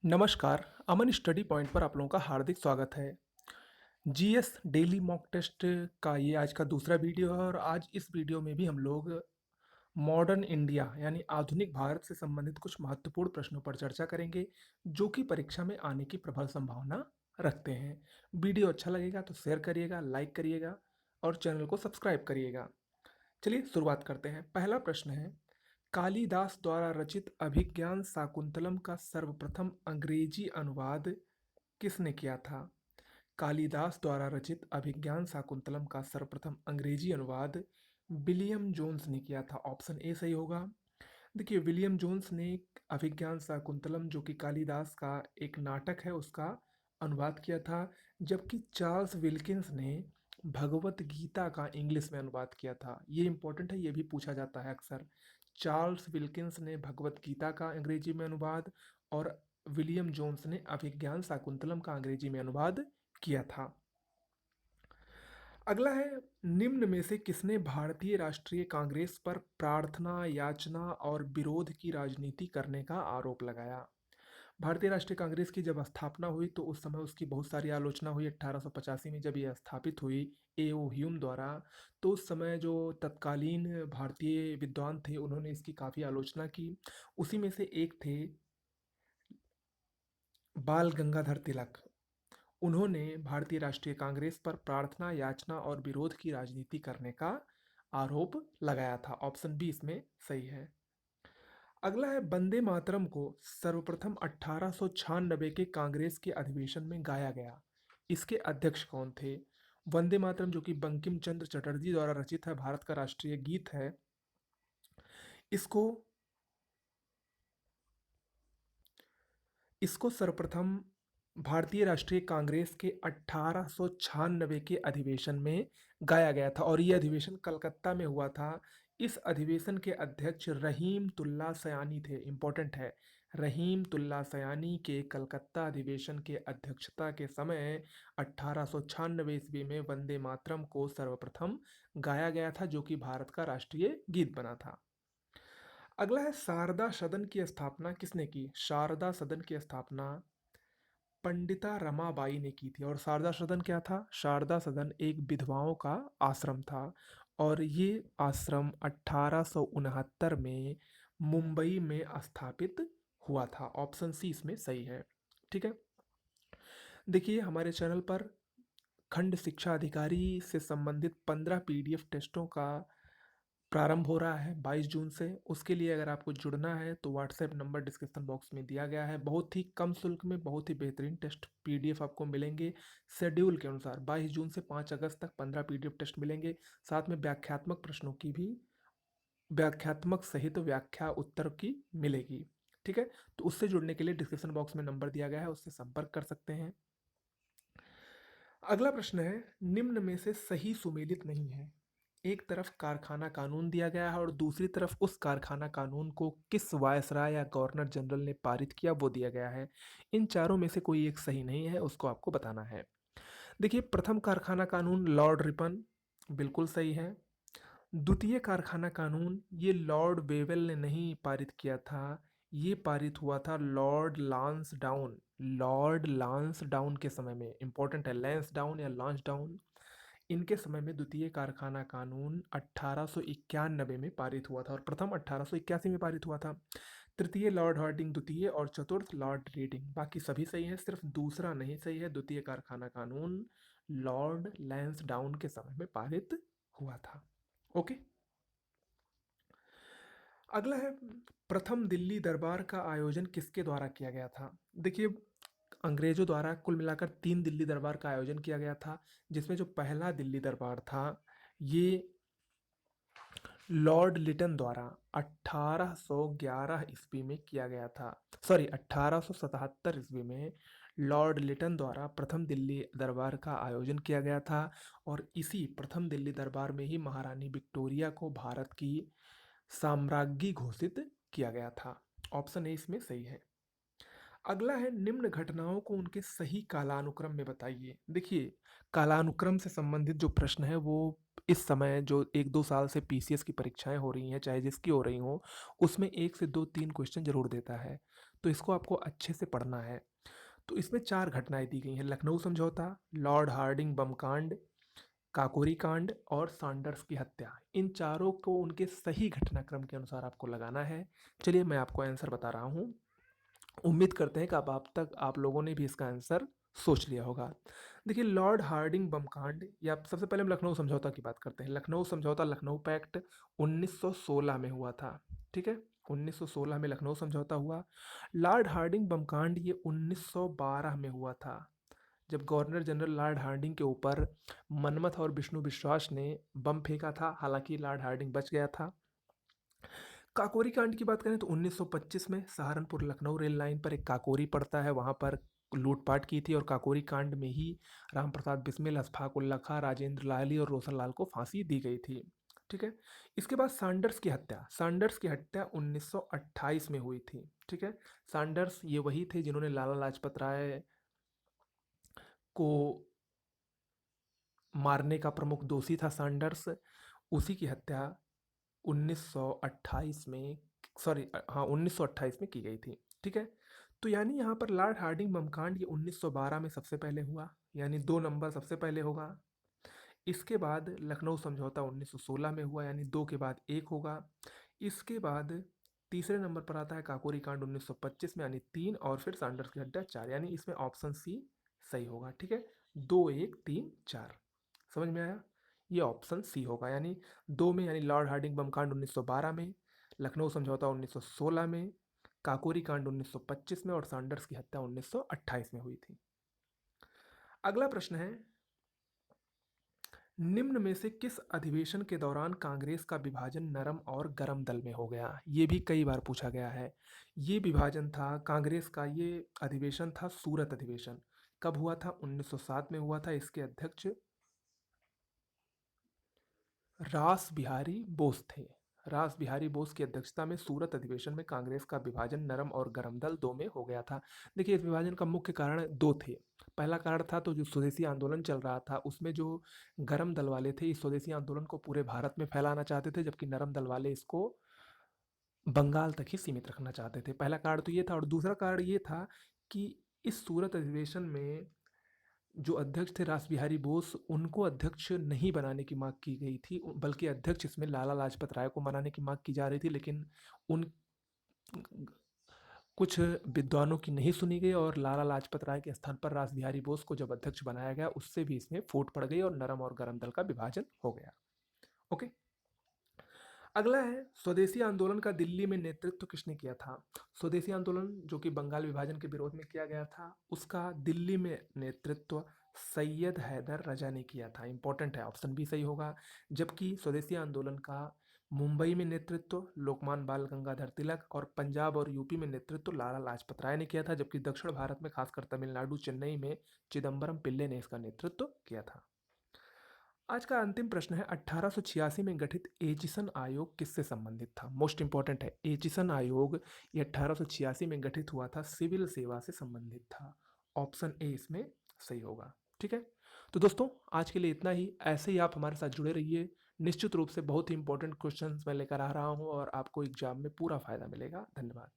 नमस्कार, अमन study point पर आप लोगों का हार्दिक स्वागत है। जीएस डेली मॉक टेस्ट का ये आज का दूसरा वीडियो है और आज इस वीडियो में भी हम लोग मॉडर्न इंडिया यानी आधुनिक भारत से संबंधित कुछ महत्वपूर्ण प्रश्नों पर चर्चा करेंगे, जो कि परीक्षा में आने की प्रबल संभावना रखते हैं। वीडियो अच्छा लगेगा तो शेयर करिएगा, लाइक करिएगा और चैनल को सब्सक्राइब करिएगा। चलिए शुरुआत करते हैं। पहला प्रश्न है, कालिदास द्वारा रचित अभिज्ञान शाकुंतलम का सर्वप्रथम अंग्रेजी अनुवाद किसने किया था? कालिदास द्वारा रचित अभिज्ञान शाकुंतलम का सर्वप्रथम अंग्रेजी अनुवाद विलियम जोन्स ने किया था। ऑप्शन ए सही होगा। देखिए, विलियम जोन्स ने अभिज्ञान शाकुंतलम जो कि कालिदास का एक नाटक है उसका अनुवाद किया था, जबकि चार्ल्स विल्किंस ने भगवत गीता का इंग्लिश में अनुवाद किया था। ये इंपॉर्टेंट है, ये भी पूछा जाता है अक्सर। चार्ल्स विल्किंस ने भगवत गीता का अंग्रेजी में अनुवाद और विलियम जोन्स ने अभिज्ञान शाकुंतलम का अंग्रेजी में अनुवाद किया था। अगला है, निम्न में से किसने भारतीय राष्ट्रीय कांग्रेस पर प्रार्थना, याचना और विरोध की राजनीति करने का आरोप लगाया? भारतीय राष्ट्रीय कांग्रेस की जब स्थापना हुई तो उस समय उसकी बहुत सारी आलोचना हुई। 1885 में जब यह स्थापित हुई ए.ओ. ह्यूम द्वारा, तो उस समय जो तत्कालीन भारतीय विद्वान थे उन्होंने इसकी काफ़ी आलोचना की। उसी में से एक थे बाल गंगाधर तिलक। उन्होंने भारतीय राष्ट्रीय कांग्रेस पर प्रार्थना, याचना और विरोध की राजनीति करने का आरोप लगाया था। ऑप्शन बी इसमें सही है। अगला है, वंदे मातरम को सर्वप्रथम 1896 के कांग्रेस के अधिवेशन में गाया गया। इसके अध्यक्ष कौन थे? वंदे मातरम जो कि बंकिम चंद्र चटर्जी द्वारा रचित है, भारत का राष्ट्रीय गीत है। इसको इसको सर्वप्रथम भारतीय राष्ट्रीय कांग्रेस के 1896 के अधिवेशन में गाया गया था और ये अधिवेशन कलकत्ता में हुआ था। इस अधिवेशन के अध्यक्ष रहीमतुल्ला सयानी थे। इंपॉर्टेंट है, रहीमतुल्ला सयानी के कलकत्ता अधिवेशन के अध्यक्षता के समय 1896 ईस्वी में वंदे मातरम को सर्वप्रथम गाया गया था, जो कि भारत का राष्ट्रीय गीत बना था। अगला है, शारदा सदन की स्थापना किसने की? शारदा सदन की स्थापना पंडिता रमाबाई ने की थी। और शारदा सदन क्या था? शारदा सदन एक विधवाओं का आश्रम था और ये आश्रम 1869 में मुंबई में स्थापित हुआ था। ऑप्शन सी इसमें सही है। ठीक है, देखिए हमारे चैनल पर खंड शिक्षा अधिकारी से संबंधित 15 पीडीएफ टेस्टों का प्रारंभ हो रहा है 22 जून से। उसके लिए अगर आपको जुड़ना है तो व्हाट्सएप नंबर डिस्क्रिप्शन बॉक्स में दिया गया है। बहुत ही कम शुल्क में बहुत ही बेहतरीन टेस्ट पीडीएफ आपको मिलेंगे शेड्यूल के अनुसार। 22 जून से 5 अगस्त तक 15 पीडीएफ टेस्ट मिलेंगे, साथ में व्याख्यात्मक प्रश्नों की भी, व्याख्यात्मक सहित व्याख्या उत्तर की मिलेगी। ठीक है, तो उससे जुड़ने के लिए डिस्क्रिप्शन बॉक्स में नंबर दिया गया है, उससे संपर्क कर सकते हैं। अगला प्रश्न है, निम्न में से सही सुमेलित नहीं है। एक तरफ कारखाना कानून दिया गया है और दूसरी तरफ उस कारखाना कानून को किस वायसराय या गवर्नर जनरल ने पारित किया वो दिया गया है। इन चारों में से कोई एक सही नहीं है, उसको आपको बताना है। देखिए, प्रथम कारखाना कानून लॉर्ड रिपन, बिल्कुल सही है। द्वितीय कारखाना कानून ये लॉर्ड वेवेल ने नहीं पारित किया था, ये पारित हुआ था लॉर्ड लांसडाउन। लॉर्ड लांसडाउन के समय में, इंपॉर्टेंट है, लैंसडाउन या लांसडाउन, इनके समय में द्वितीय कारखाना कानून 1891 में पारित हुआ था और प्रथम 1881 में पारित हुआ था। तृतीय लॉर्ड हार्डिंग द्वितीय और चतुर्थ लॉर्ड रीडिंग, बाकी सभी सही है, सिर्फ दूसरा नहीं सही है। द्वितीय कारखाना कानून लॉर्ड लैंसडाउन के समय में पारित हुआ था। ओके, अगला है, प्रथम दिल्ली दरबार का आयोजन किसके द्वारा किया गया था? देखिए, अंग्रेजों द्वारा कुल मिलाकर 3 दिल्ली दरबार का आयोजन किया गया था, जिसमें जो पहला दिल्ली दरबार था ये लॉर्ड लिटन द्वारा 1811 ईस्वी में किया गया था। सॉरी, 1877 ईस्वी में लॉर्ड लिटन द्वारा प्रथम दिल्ली दरबार का आयोजन किया गया था और इसी प्रथम दिल्ली दरबार में ही महारानी विक्टोरिया को भारत की साम्राज्ञी घोषित किया गया था। ऑप्शन ए इसमें सही है। अगला है, निम्न घटनाओं को उनके सही कालानुक्रम में बताइए। देखिए, कालानुक्रम से संबंधित जो प्रश्न है वो इस समय जो 1-2 साल से पीसीएस की परीक्षाएँ हो रही हैं, चाहे जिसकी हो रही हों, उसमें 1 से 2-3 क्वेश्चन ज़रूर देता है। तो इसको आपको अच्छे से पढ़ना है। तो इसमें 4 घटनाएँ दी गई हैं, लखनऊ समझौता, लॉर्ड हार्डिंग बम कांड, काकोरी कांड और सैंडर्स की हत्या। इन चारों को उनके सही घटनाक्रम के अनुसार आपको लगाना है। चलिए मैं आपको आंसर बता रहा हूँ। उम्मीद करते हैं कि अब आप तक आप लोगों ने भी इसका आंसर सोच लिया होगा। देखिए लॉर्ड हार्डिंग बम कांड, या सबसे पहले हम लखनऊ समझौता की बात करते हैं। लखनऊ समझौता, लखनऊ पैक्ट 1916 में हुआ था, ठीक है? 1916 में लखनऊ समझौता हुआ। लॉर्ड हार्डिंग बम कांड ये 1912 में हुआ था, जब गवर्नर जनरल लॉर्ड हार्डिंग के ऊपर मनमथ और विष्णु विश्वास ने बम फेंका था। हालांकि लॉर्ड हार्डिंग बच गया था। काकोरी कांड की बात करें तो 1925 में सहारनपुर लखनऊ रेल लाइन पर एक काकोरी पड़ता है, वहां पर लूटपाट की थी और काकोरी कांड में ही राम प्रसाद बिस्मिल, अशफाक उल्ला खां, राजेंद्र लाली और रोशन लाल को फांसी दी गई थी, ठीक है? इसके बाद सैंडर्स की हत्या, सैंडर्स की हत्या 1928 में हुई थी, ठीक है? सैंडर्स ये वही थे जिन्होंने लाला लाजपत राय को मारने का प्रमुख दोषी था सैंडर्स। उसी की हत्या 1928 में, सॉरी हाँ 1928 में की गई थी, ठीक है? तो यानी यहाँ पर लॉर्ड हार्डिंग बमकांड ये 1912 में सबसे पहले हुआ, यानी 2 नंबर सबसे पहले होगा। इसके बाद लखनऊ समझौता 1916 में हुआ, यानी 2 के बाद 1 होगा। इसके बाद तीसरे नंबर पर आता है काकोरी कांड 1925 में, यानी 3, और फिर सैंडर्स की हत्या 4, यानी इसमें ऑप्शन सी सही होगा, ठीक है? 2, 1, 3, 4 समझ में आया? ये ऑप्शन सी होगा, यानी 2 में, यानी लॉर्ड हार्डिंग बमकांड 1912 में, लखनऊ समझौता 1916 में, काकोरी कांड 1925 में और सैंडर्स की हत्या 1928 में हुई थी। अगला प्रश्न है, निम्न में से किस अधिवेशन के दौरान कांग्रेस का विभाजन नरम और गरम दल में हो गया? ये भी कई बार पूछा गया है। ये विभाजन था कांग्रेस का, ये अधिवेशन था सूरत अधिवेशन। कब हुआ था? 1907 में हुआ था। इसके अध्यक्ष रास बिहारी बोस थे। रास बिहारी बोस की अध्यक्षता में सूरत अधिवेशन में कांग्रेस का विभाजन नरम और गरम दल 2 में हो गया था। देखिए इस विभाजन का मुख्य कारण 2 थे। पहला कारण था तो जो स्वदेशी आंदोलन चल रहा था उसमें जो गरम दल वाले थे इस स्वदेशी आंदोलन को पूरे भारत में फैलाना चाहते थे, जबकि नरम दल वाले इसको बंगाल तक ही सीमित रखना चाहते थे। पहला कारण तो ये था, और दूसरा कारण ये था कि इस सूरत अधिवेशन में जो अध्यक्ष थे रास बिहारी बोस, उनको अध्यक्ष नहीं बनाने की मांग की गई थी, बल्कि अध्यक्ष इसमें लाला लाजपत राय को बनाने की मांग की जा रही थी, लेकिन उन कुछ विद्वानों की नहीं सुनी गई और लाला लाजपत राय के स्थान पर रास बिहारी बोस को जब अध्यक्ष बनाया गया उससे भी इसमें फूट पड़ गई और नरम और गरम दल का विभाजन हो गया। ओके, अगला है स्वदेशी आंदोलन का दिल्ली में नेतृत्व किसने किया था? स्वदेशी आंदोलन जो कि बंगाल विभाजन के विरोध में किया गया था, उसका दिल्ली में नेतृत्व सैयद हैदर रजा ने किया था। इंपॉर्टेंट है, ऑप्शन बी सही होगा। जबकि स्वदेशी आंदोलन का मुंबई में नेतृत्व लोकमान बाल गंगाधर तिलक और पंजाब और यूपी में नेतृत्व लाला लाजपत राय ने किया था, जबकि दक्षिण भारत में खासकर तमिलनाडु चेन्नई में चिदम्बरम पिल्ले ने इसका नेतृत्व किया था। आज का अंतिम प्रश्न है, 1886 में गठित एचिसन आयोग किससे संबंधित था? मोस्ट इंपॉर्टेंट है, एचिसन आयोग ये 1886 में गठित हुआ था, सिविल सेवा से संबंधित था। ऑप्शन ए इसमें सही होगा, ठीक है? तो दोस्तों आज के लिए इतना ही। ऐसे ही आप हमारे साथ जुड़े रहिए। निश्चित रूप से बहुत ही इंपॉर्टेंट क्वेश्चंस मैं लेकर आ रहा हूँ और आपको एग्जाम में पूरा फायदा मिलेगा। धन्यवाद।